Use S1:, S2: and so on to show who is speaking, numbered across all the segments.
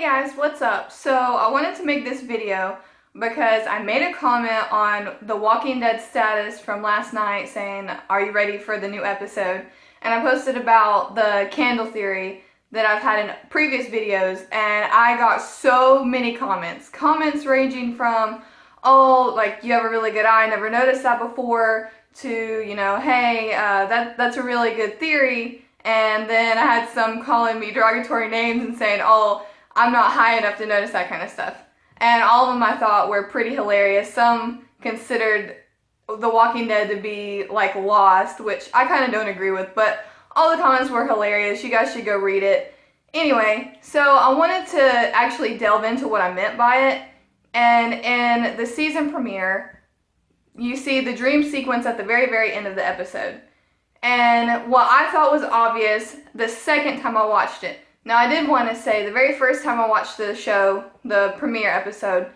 S1: guys, what's up? So I wanted to make this video because I made a comment on the Walking Dead status from last night saying, are you ready for the new episode? And I posted about the candle theory that I've had in previous videos, and I got so many comments. Comments ranging from, oh, like, you have a really good eye, I never noticed that before, to, you know, hey, that's a really good theory. And then I had some calling me derogatory names and saying, oh, I'm not high enough to notice that kind of stuff. And all of them I thought were pretty hilarious. Some considered The Walking Dead to be like Lost, which I kind of don't agree with, but all the comments were hilarious. You guys should go read it. Anyway, so I wanted to actually delve into what I meant by it. And in the season premiere, you see the dream sequence at the very, very end of the episode. And what I thought was obvious the second time I watched it. Now, I did want to say, the very first time I watched the show, the premiere episode,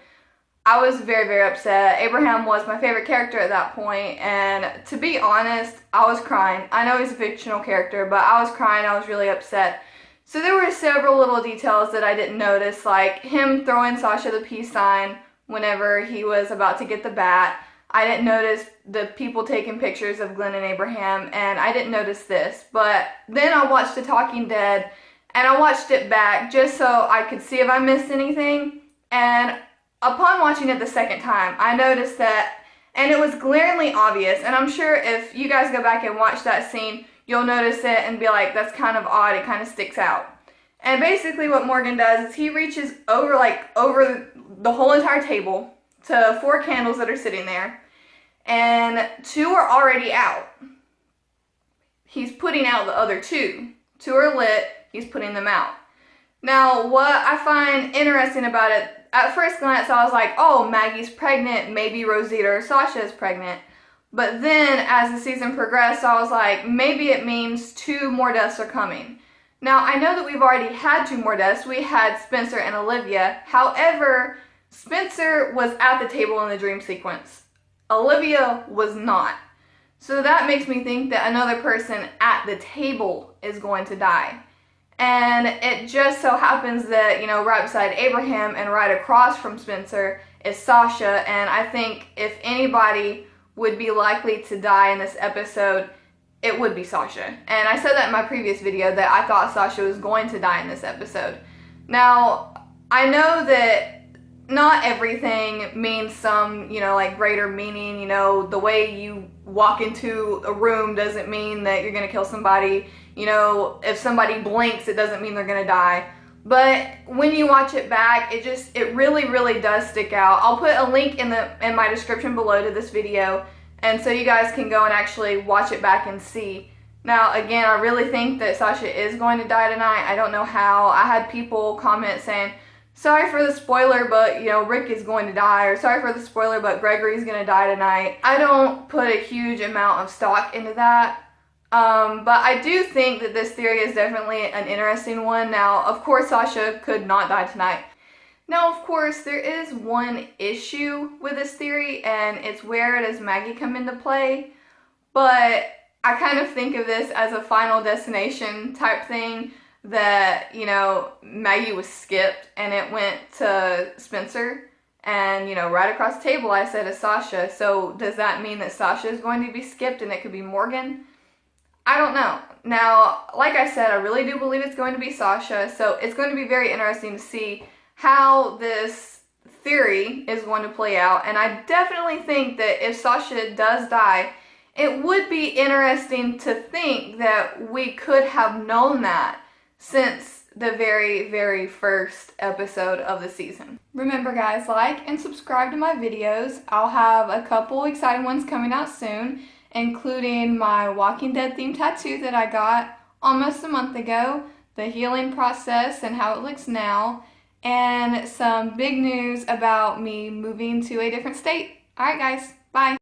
S1: I was very, very upset. Abraham was my favorite character at that point, and to be honest, I was crying. I know he's a fictional character, but I was crying. I was really upset. So there were several little details that I didn't notice, like him throwing Sasha the peace sign whenever he was about to get the bat. I didn't notice the people taking pictures of Glenn and Abraham, and I didn't notice this. But then I watched The Talking Dead, and I watched it back just so I could see if I missed anything. And upon watching it the second time, I noticed that, and it was glaringly obvious, and I'm sure if you guys go back and watch that scene, you'll notice it and be like, that's kind of odd, it kind of sticks out. And basically what Morgan does is he reaches over the whole entire table to 4 candles that are sitting there, and 2 are already out. He's putting out the other 2. 2 are lit, he's putting them out. Now, what I find interesting about it, at first glance I was like, oh, Maggie's pregnant, maybe Rosita or Sasha is pregnant. But then as the season progressed, I was like, maybe it means 2 more deaths are coming. Now, I know that we've already had 2 more deaths. We had Spencer and Olivia. However, Spencer was at the table in the dream sequence. Olivia was not. So that makes me think that another person at the table is going to die. And it just so happens that, you know, right beside Abraham and right across from Spencer is Sasha. And I think if anybody would be likely to die in this episode, it would be Sasha. And I said that in my previous video that I thought Sasha was going to die in this episode. Now, I know that not everything means some, you know, like greater meaning. You know, the way you walk into a room doesn't mean that you're gonna kill somebody. You know, if somebody blinks, it doesn't mean they're gonna die. But when you watch it back, it really, really does stick out. I'll put a link in my description below to this video, and so you guys can go and actually watch it back and see. Now, again, I really think that Sasha is going to die tonight. I don't know how. I had people comment saying, sorry for the spoiler, but, you know, Rick is going to die, or sorry for the spoiler, but Gregory's going to die tonight. I don't put a huge amount of stock into that. But I do think that this theory is definitely an interesting one. Now, of course, Sasha could not die tonight. Now, of course, there is one issue with this theory, and it's where does Maggie come into play? But I kind of think of this as a Final Destination type thing, that, you know, Maggie was skipped and it went to Spencer, and, you know, right across the table I said is Sasha. So does that mean that Sasha is going to be skipped and it could be Morgan? I don't know. Now, like I said, I really do believe it's going to be Sasha, so it's going to be very interesting to see how this theory is going to play out. And I definitely think that if Sasha does die, it would be interesting to think that we could have known that since the very, very first episode of the season. Remember, guys, like and subscribe to my videos. I'll have a couple exciting ones coming out soon, including my Walking Dead themed tattoo that I got almost a month ago, the healing process and how it looks now, and some big news about me moving to a different state. Alright guys, bye!